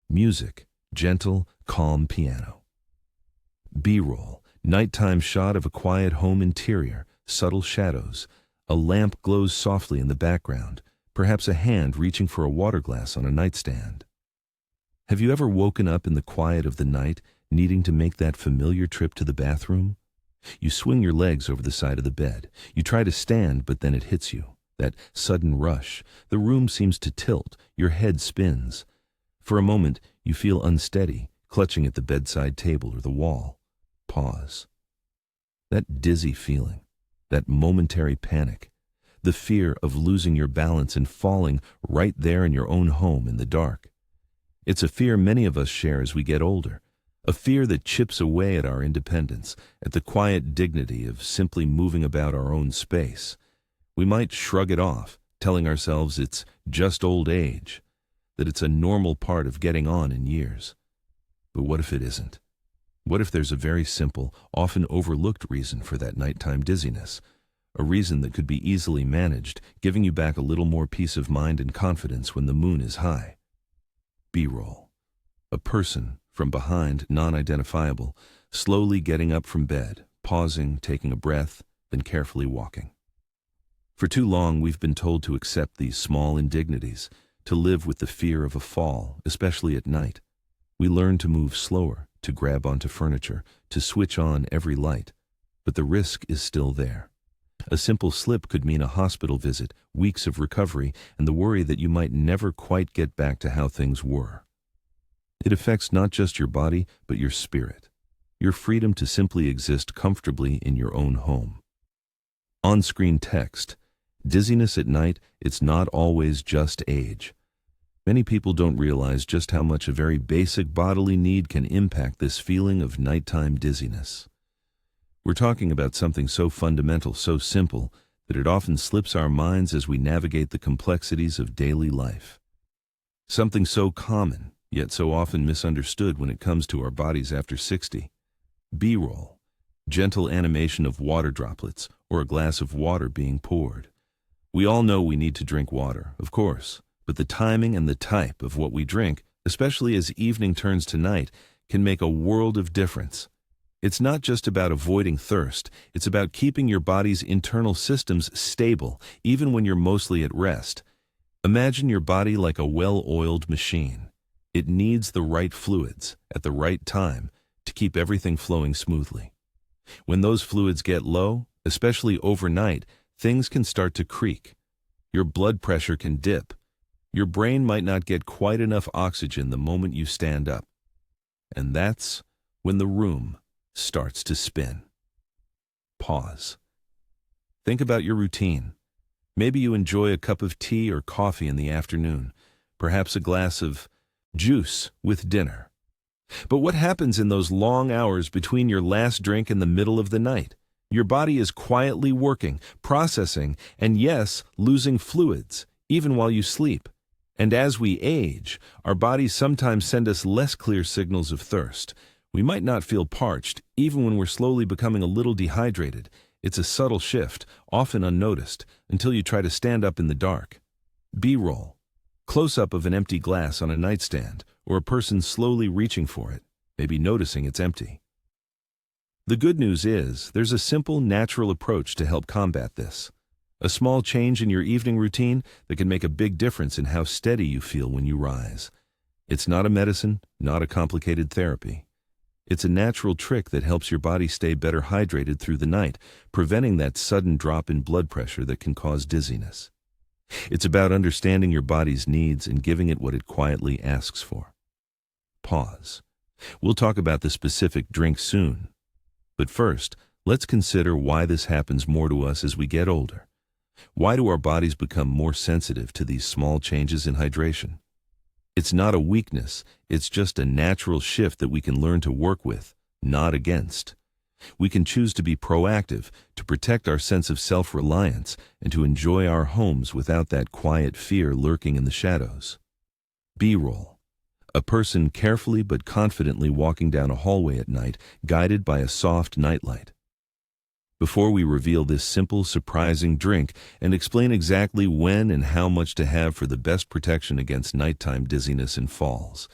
Music, gentle, calm piano. B-roll, nighttime shot of a quiet home interior, subtle shadows. A lamp glows softly in the background, perhaps a hand reaching for a water glass on a nightstand. Have you ever woken up in the quiet of the night, needing to make that familiar trip to the bathroom? You swing your legs over the side of the bed. You try to stand, but then it hits you. That sudden rush. The room seems to tilt. Your head spins. For a moment, you feel unsteady, clutching at the bedside table or the wall. Pause. That dizzy feeling, that momentary panic, the fear of losing your balance and falling right there in your own home in the dark. It's a fear many of us share as we get older, a fear that chips away at our independence, at the quiet dignity of simply moving about our own space. We might shrug it off, telling ourselves it's just old age, that it's a normal part of getting on in years. But what if it isn't? What if there's a very simple, often overlooked reason for that nighttime dizziness? A reason that could be easily managed, giving you back a little more peace of mind and confidence when the moon is high. B-roll. A person, from behind, non-identifiable, slowly getting up from bed, pausing, taking a breath, then carefully walking. For too long, we've been told to accept these small indignities, to live with the fear of a fall, especially at night. We learn to move slower, to grab onto furniture, to switch on every light. But the risk is still there. A simple slip could mean a hospital visit, weeks of recovery, and the worry that you might never quite get back to how things were. It affects not just your body, but your spirit, your freedom to simply exist comfortably in your own home. On-screen text. Dizziness at night, it's not always just age. Many people don't realize just how much a very basic bodily need can impact this feeling of nighttime dizziness. We're talking about something so fundamental, so simple, that it often slips our minds as we navigate the complexities of daily life. Something so common, yet so often misunderstood when it comes to our bodies after 60. B-roll, gentle animation of water droplets or a glass of water being poured. We all know we need to drink water, of course, but the timing and the type of what we drink, especially as evening turns to night, can make a world of difference. It's not just about avoiding thirst, it's about keeping your body's internal systems stable, even when you're mostly at rest. Imagine your body like a well-oiled machine. It needs the right fluids, at the right time, to keep everything flowing smoothly. When those fluids get low, especially overnight, things can start to creak. Your blood pressure can dip. Your brain might not get quite enough oxygen the moment you stand up. And that's when the room starts to spin. Pause. Think about your routine. Maybe you enjoy a cup of tea or coffee in the afternoon, perhaps a glass of juice with dinner. But what happens in those long hours between your last drink and the middle of the night? Your body is quietly working, processing, and yes, losing fluids, even while you sleep. And as we age, our bodies sometimes send us less clear signals of thirst. We might not feel parched, even when we're slowly becoming a little dehydrated. It's a subtle shift, often unnoticed, until you try to stand up in the dark. B-roll. Close-up of an empty glass on a nightstand, or a person slowly reaching for it, maybe noticing it's empty. The good news is, there's a simple, natural approach to help combat this. A small change in your evening routine that can make a big difference in how steady you feel when you rise. It's not a medicine, not a complicated therapy. It's a natural trick that helps your body stay better hydrated through the night, preventing that sudden drop in blood pressure that can cause dizziness. It's about understanding your body's needs and giving it what it quietly asks for. Pause. We'll talk about the specific drink soon. But first, let's consider why this happens more to us as we get older. Why do our bodies become more sensitive to these small changes in hydration? It's not a weakness, it's just a natural shift that we can learn to work with, not against. We can choose to be proactive, to protect our sense of self-reliance, and to enjoy our homes without that quiet fear lurking in the shadows. B-roll. A person carefully but confidently walking down a hallway at night, guided by a soft nightlight. Before we reveal this simple, surprising drink and explain exactly when and how much to have for the best protection against nighttime dizziness and falls,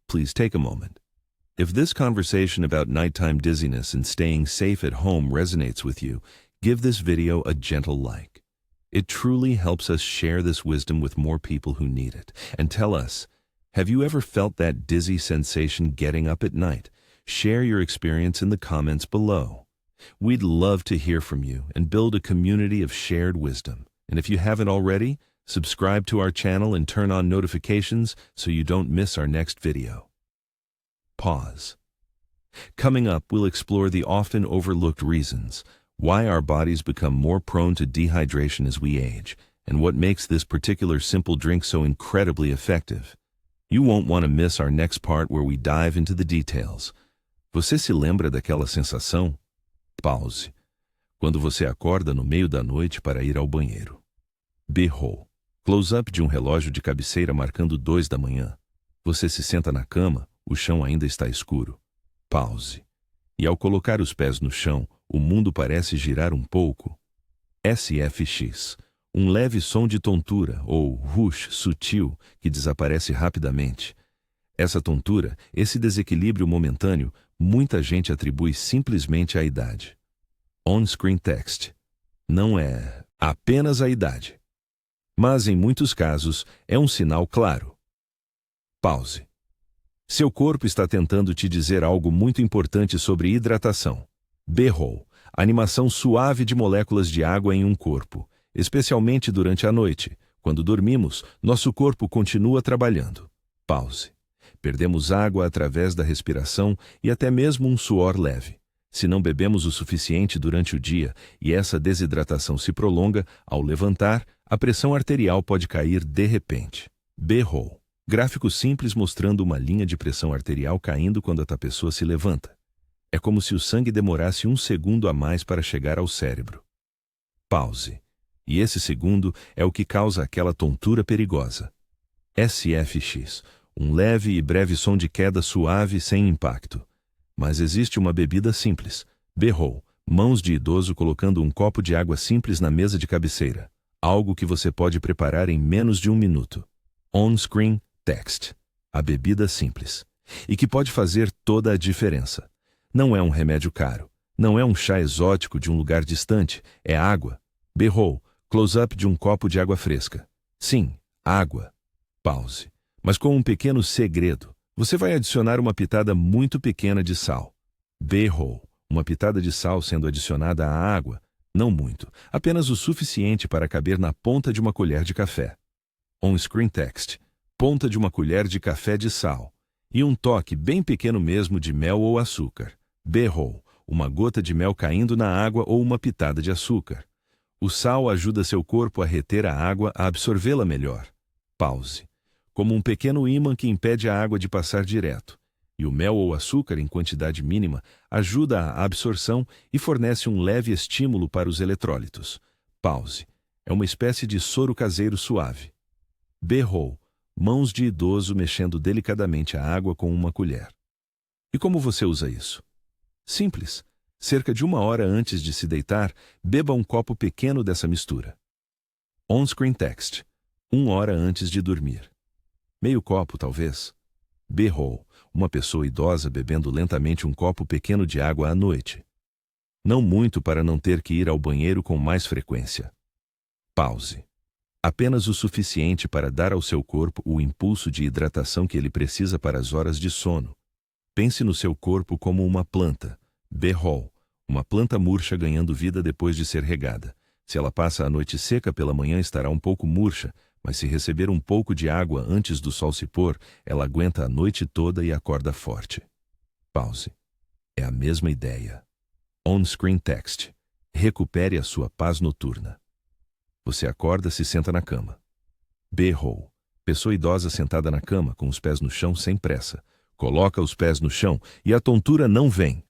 Please take a moment. If this conversation about nighttime dizziness and staying safe at home resonates with you, give this video a gentle like. It truly helps us share this wisdom with more people who need it. And tell us, have you ever felt that dizzy sensation getting up at night? Share your experience in the comments below. We'd love to hear from you and build a community of shared wisdom. And if you haven't already, subscribe to our channel and turn on notifications so you don't miss our next video. Pause. Coming up, we'll explore the often overlooked reasons, why our bodies become more prone to dehydration as we age, and what makes this particular simple drink so incredibly effective. You won't want to miss our next part where we dive into the details. Você se lembra daquela sensação? Pause. Quando você acorda no meio da noite para ir ao banheiro. Berrou. Close-up de um relógio de cabeceira marcando 2 da manhã. Você se senta na cama, o chão ainda está escuro. Pause. E ao colocar os pés no chão, o mundo parece girar um pouco. SFX. Um leve som de tontura, ou rush sutil, que desaparece rapidamente. Essa tontura, esse desequilíbrio momentâneo, muita gente atribui simplesmente à idade. On-screen text. Não é apenas a idade. Mas, em muitos casos, é um sinal claro. Pause. Seu corpo está tentando te dizer algo muito importante sobre hidratação. Berrou. Animação suave de moléculas de água em um corpo. Especialmente durante a noite, quando dormimos, nosso corpo continua trabalhando. Pause. Perdemos água através da respiração e até mesmo um suor leve. Se não bebemos o suficiente durante o dia e essa desidratação se prolonga, ao levantar, a pressão arterial pode cair de repente. Berrou. Gráfico simples mostrando uma linha de pressão arterial caindo quando a pessoa se levanta. É como se o sangue demorasse 1 segundo a mais para chegar ao cérebro. Pause. E esse segundo é o que causa aquela tontura perigosa. SFX. Um leve e breve som de queda suave sem impacto. Mas existe uma bebida simples. Berrou. Mãos de idoso colocando um copo de água simples na mesa de cabeceira. Algo que você pode preparar em menos de 1 minuto. On-screen text. A bebida simples. E que pode fazer toda a diferença. Não é um remédio caro. Não é um chá exótico de um lugar distante. É água. Berrou. Close-up de um copo de água fresca. Sim, água. Pause. Mas com um pequeno segredo. Você vai adicionar uma pitada muito pequena de sal. Berrou. Uma pitada de sal sendo adicionada à água. Não muito. Apenas o suficiente para caber na ponta de uma colher de café. On-screen text. Ponta de uma colher de café de sal. E um toque bem pequeno mesmo de mel ou açúcar. Berrou. Uma gota de mel caindo na água ou uma pitada de açúcar. O sal ajuda seu corpo a reter a água, a absorvê-la melhor. Pause. Como um pequeno ímã que impede a água de passar direto. E o mel ou açúcar, em quantidade mínima, ajuda a absorção e fornece um leve estímulo para os eletrólitos. Pause. É uma espécie de soro caseiro suave. Berrou. Mãos de idoso mexendo delicadamente a água com uma colher. E como você usa isso? Simples. Cerca de 1 hora antes de se deitar, beba um copo pequeno dessa mistura. On-screen text. 1 hora antes de dormir. Meio copo, talvez. Berrou. Uma pessoa idosa bebendo lentamente um copo pequeno de água à noite. Não muito para não ter que ir ao banheiro com mais frequência. Pause. Apenas o suficiente para dar ao seu corpo o impulso de hidratação que ele precisa para as horas de sono. Pense no seu corpo como uma planta. Berrou. Uma planta murcha ganhando vida depois de ser regada. Se ela passa a noite seca, pela manhã estará um pouco murcha, mas se receber um pouco de água antes do sol se pôr, ela aguenta a noite toda e acorda forte. Pause. É a mesma ideia. On-screen text. Recupere a sua paz noturna. Você acorda, se senta na cama. Berrou. Pessoa idosa sentada na cama, com os pés no chão sem pressa. Coloca os pés no chão e a tontura não vem.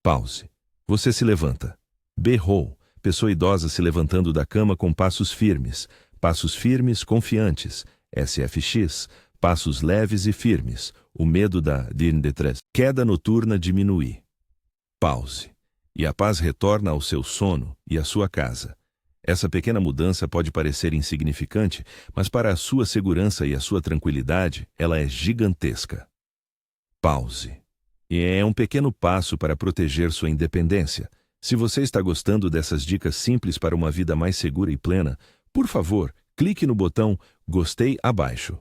Pause. Você se levanta. Berrou. Pessoa idosa se levantando da cama com passos firmes. Passos firmes, confiantes. SFX. Passos leves e firmes. O medo da dizziness. Queda noturna diminui. Pause. E a paz retorna ao seu sono e à sua casa. Essa pequena mudança pode parecer insignificante, mas para a sua segurança e a sua tranquilidade, ela é gigantesca. Pause. E é um pequeno passo para proteger sua independência. Se você está gostando dessas dicas simples para uma vida mais segura e plena, por favor, clique no botão Gostei abaixo.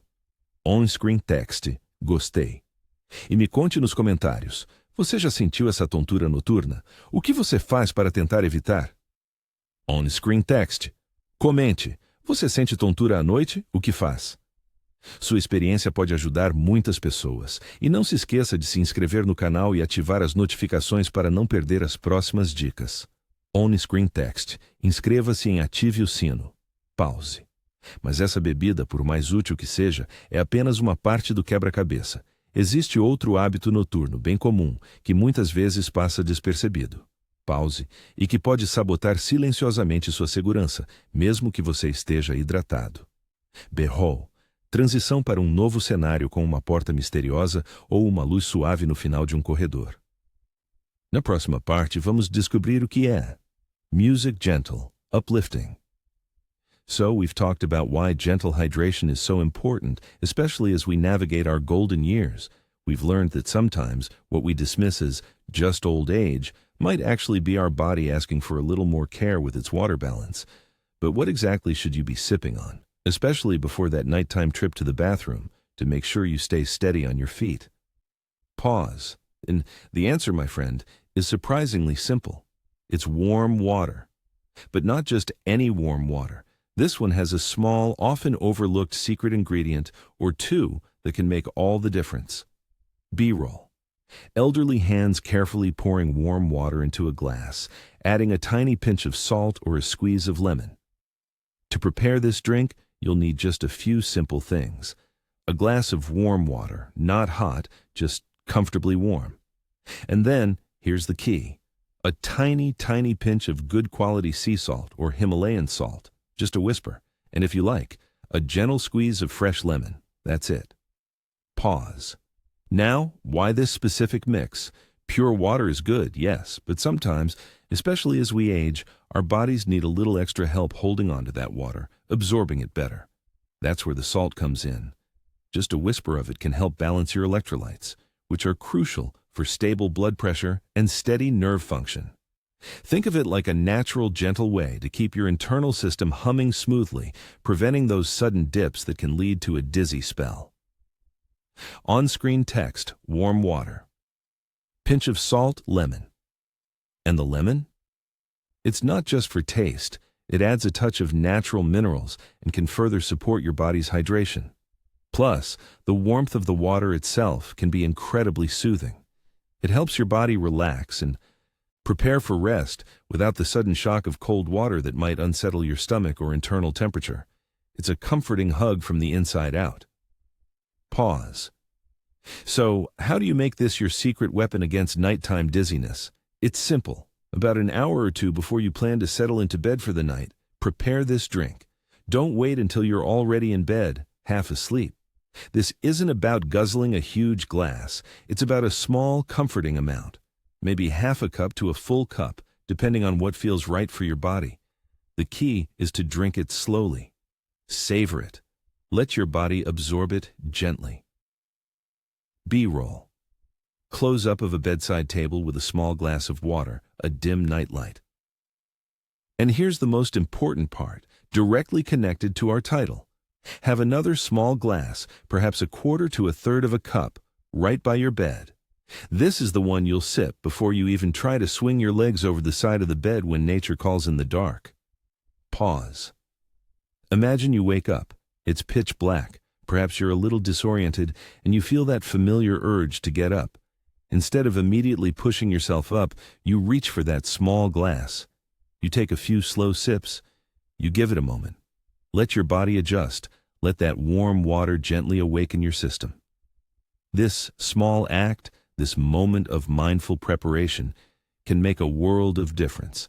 On-screen text, gostei. E me conte nos comentários, você já sentiu essa tontura noturna? O que você faz para tentar evitar? On-screen text, comente, você sente tontura à noite? O que faz? Sua experiência pode ajudar muitas pessoas. E não se esqueça de se inscrever no canal e ativar as notificações para não perder as próximas dicas. On-screen text, inscreva-se e ative o sino. Pause. Mas essa bebida, por mais útil que seja, é apenas uma parte do quebra-cabeça. Existe outro hábito noturno bem comum, que muitas vezes passa despercebido. Pause, e que pode sabotar silenciosamente sua segurança, mesmo que você esteja hidratado. Berrou. Transição para um novo cenário com uma porta misteriosa ou uma luz suave no final de um corredor. Na próxima parte, vamos descobrir o que é Music Gentle, Uplifting. So, we've talked about why gentle hydration is so important, especially as we navigate our golden years. We've learned that sometimes what we dismiss as just old age might actually be our body asking for a little more care with its water balance. But what exactly should you be sipping on, especially before that nighttime trip to the bathroom, to make sure you stay steady on your feet? Pause. And the answer, my friend, is surprisingly simple. It's warm water. But not just any warm water. This one has a small, often overlooked secret ingredient or two that can make all the difference. B-roll. Elderly hands carefully pouring warm water into a glass, adding a tiny pinch of salt or a squeeze of lemon. To prepare this drink, you'll need just a few simple things. A glass of warm water, not hot, just comfortably warm. And then, here's the key. A tiny, tiny pinch of good quality sea salt or Himalayan salt. Just a whisper, and if you like, a gentle squeeze of fresh lemon. That's it. Pause. Now, why this specific mix? Pure water is good, yes, but sometimes, especially as we age, our bodies need a little extra help holding on to that water, absorbing it better. That's where the salt comes in. Just a whisper of it can help balance your electrolytes, which are crucial for stable blood pressure and steady nerve function. Think of it like a natural, gentle way to keep your internal system humming smoothly, preventing those sudden dips that can lead to a dizzy spell. On-screen text, warm water. Pinch of salt, lemon. And the lemon? It's not just for taste. It adds a touch of natural minerals and can further support your body's hydration. Plus, the warmth of the water itself can be incredibly soothing. It helps your body relax and prepare for rest without the sudden shock of cold water that might unsettle your stomach or internal temperature. It's a comforting hug from the inside out. Pause. So, how do you make this your secret weapon against nighttime dizziness? It's simple. About an hour or two before you plan to settle into bed for the night, prepare this drink. Don't wait until you're already in bed, half asleep. This isn't about guzzling a huge glass. It's about a small, comforting amount. Maybe half a cup to a full cup, depending on what feels right for your body. The key is to drink it slowly. Savor it. Let your body absorb it gently. B-roll. Close up of a bedside table with a small glass of water, a dim nightlight. And here's the most important part, directly connected to our title. Have another small glass, perhaps a quarter to a third of a cup, right by your bed. This is the one you'll sip before you even try to swing your legs over the side of the bed when nature calls in the dark. Pause. Imagine you wake up. It's pitch black. Perhaps you're a little disoriented and you feel that familiar urge to get up. Instead of immediately pushing yourself up, you reach for that small glass. You take a few slow sips. You give it a moment. Let your body adjust. Let that warm water gently awaken your system. This small act, this moment of mindful preparation, can make a world of difference.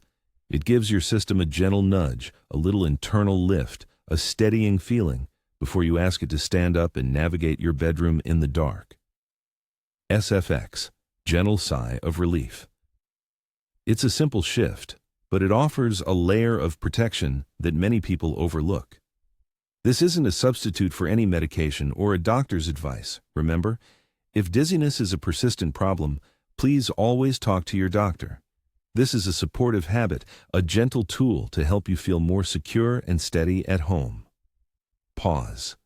It gives your system a gentle nudge, a little internal lift, a steadying feeling, before you ask it to stand up and navigate your bedroom in the dark. SFX, gentle sigh of relief. It's a simple shift, but it offers a layer of protection that many people overlook. This isn't a substitute for any medication or a doctor's advice, remember? If dizziness is a persistent problem, please always talk to your doctor. This is a supportive habit, a gentle tool to help you feel more secure and steady at home. Pause.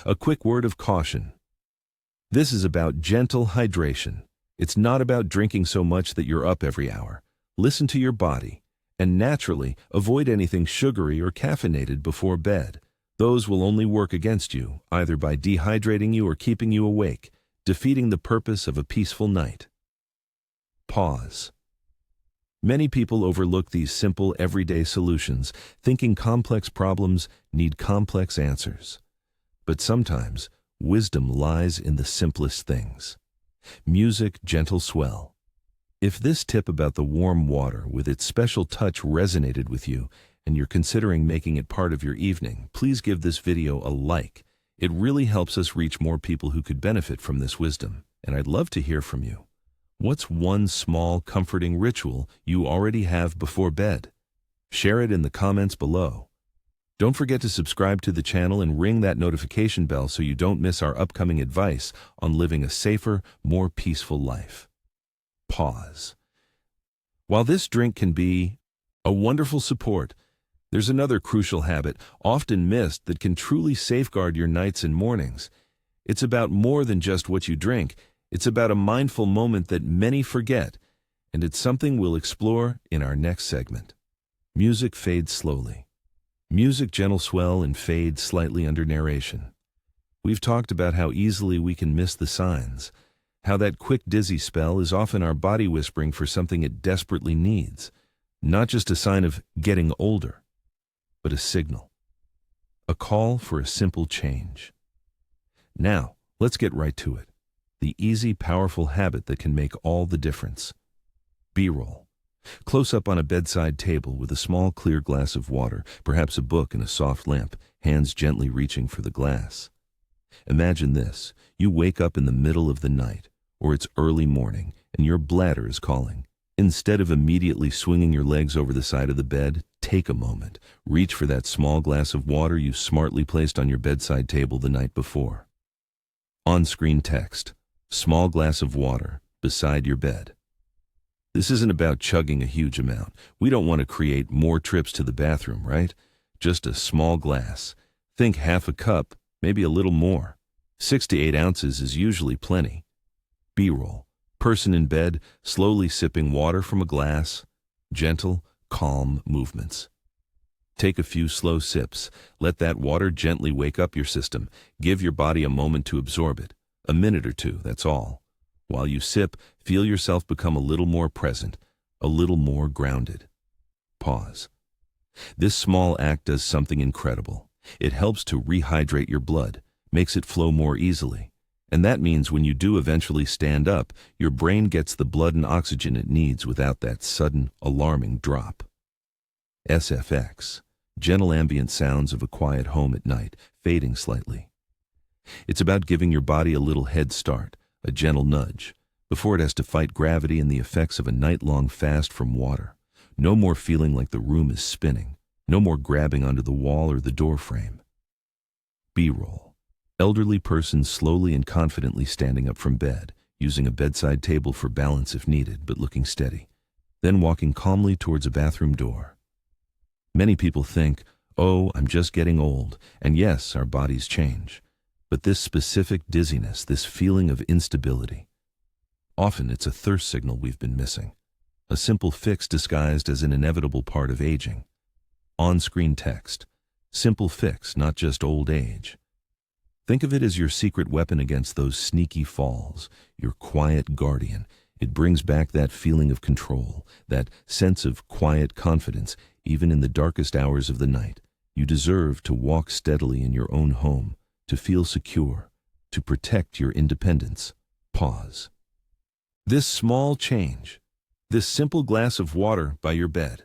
A quick word of caution. This is about gentle hydration. It's not about drinking so much that you're up every hour. Listen to your body, and naturally, avoid anything sugary or caffeinated before bed. Those will only work against you, either by dehydrating you or keeping you awake, defeating the purpose of a peaceful night. Pause. Many people overlook these simple, everyday solutions, thinking complex problems need complex answers. But sometimes, wisdom lies in the simplest things. Music, gentle swell. If this tip about the warm water with its special touch resonated with you, and you're considering making it part of your evening, please give this video a like. It really helps us reach more people who could benefit from this wisdom, and I'd love to hear from you. What's one small, comforting ritual you already have before bed? Share it in the comments below. Don't forget to subscribe to the channel and ring that notification bell so you don't miss our upcoming advice on living a safer, more peaceful life. Pause. While this drink can be a wonderful support, there's another crucial habit, often missed, that can truly safeguard your nights and mornings. It's about more than just what you drink. It's about a mindful moment that many forget, and it's something we'll explore in our next segment. Music fades slowly. Music gentle swell and fade slightly under narration. We've talked about how easily we can miss the signs, how that quick dizzy spell is often our body whispering for something it desperately needs, not just a sign of getting older, but a signal, a call for a simple change. Now, let's get right to it. The easy, powerful habit that can make all the difference. B-roll. Close up on a bedside table with a small clear glass of water, perhaps a book and a soft lamp, hands gently reaching for the glass. Imagine this. You wake up in the middle of the night, or it's early morning, and your bladder is calling. Instead of immediately swinging your legs over the side of the bed, take a moment. Reach for that small glass of water you smartly placed on your bedside table the night before. On-screen text. Small glass of water beside your bed. This isn't about chugging a huge amount. We don't want to create more trips to the bathroom, right? Just a small glass. Think half a cup, maybe a little more. 6 to 8 ounces is usually plenty. B-roll. Person in bed, slowly sipping water from a glass. Gentle, calm movements. Take a few slow sips. Let that water gently wake up your system. Give your body a moment to absorb it. A minute or two, that's all. While you sip, feel yourself become a little more present, a little more grounded. Pause. This small act does something incredible. It helps to rehydrate your blood, makes it flow more easily. And that means when you do eventually stand up, your brain gets the blood and oxygen it needs without that sudden, alarming drop. SFX. Gentle ambient sounds of a quiet home at night, fading slightly. It's about giving your body a little head start, a gentle nudge, before it has to fight gravity and the effects of a night-long fast from water. No more feeling like the room is spinning. No more grabbing onto the wall or the door frame. B-roll. Elderly person slowly and confidently standing up from bed, using a bedside table for balance if needed, but looking steady. Then walking calmly towards a bathroom door. Many people think, oh, I'm just getting old, and yes, our bodies change. But this specific dizziness, this feeling of instability, often it's a thirst signal we've been missing. A simple fix disguised as an inevitable part of aging. On-screen text. Simple fix, not just old age. Think of it as your secret weapon against those sneaky falls, your quiet guardian. It brings back that feeling of control, that sense of quiet confidence, even in the darkest hours of the night. You deserve to walk steadily in your own home, to feel secure, to protect your independence. Pause. This small change, this simple glass of water by your bed.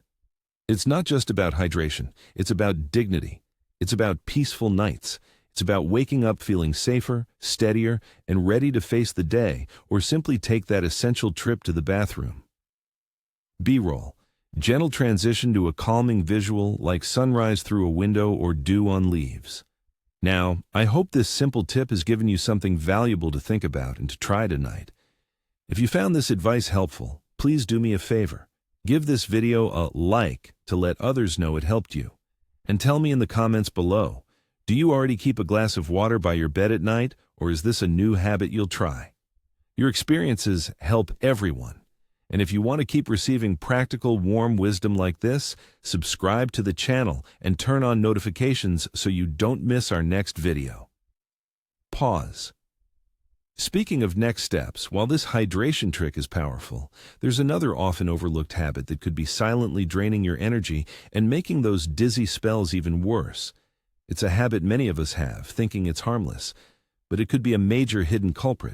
It's not just about hydration, it's about dignity. It's about peaceful nights. It's about waking up feeling safer, steadier, and ready to face the day, or simply take that essential trip to the bathroom. B-roll. Gentle transition to a calming visual like sunrise through a window or dew on leaves. Now, I hope this simple tip has given you something valuable to think about and to try tonight. If you found this advice helpful, please do me a favor. Give this video a like to let others know it helped you. And tell me in the comments below, do you already keep a glass of water by your bed at night, or is this a new habit you'll try? Your experiences help everyone. And if you want to keep receiving practical, warm wisdom like this, subscribe to the channel and turn on notifications so you don't miss our next video. Pause. Speaking of next steps, while this hydration trick is powerful, there's another often overlooked habit that could be silently draining your energy and making those dizzy spells even worse. It's a habit many of us have, thinking it's harmless, but it could be a major hidden culprit.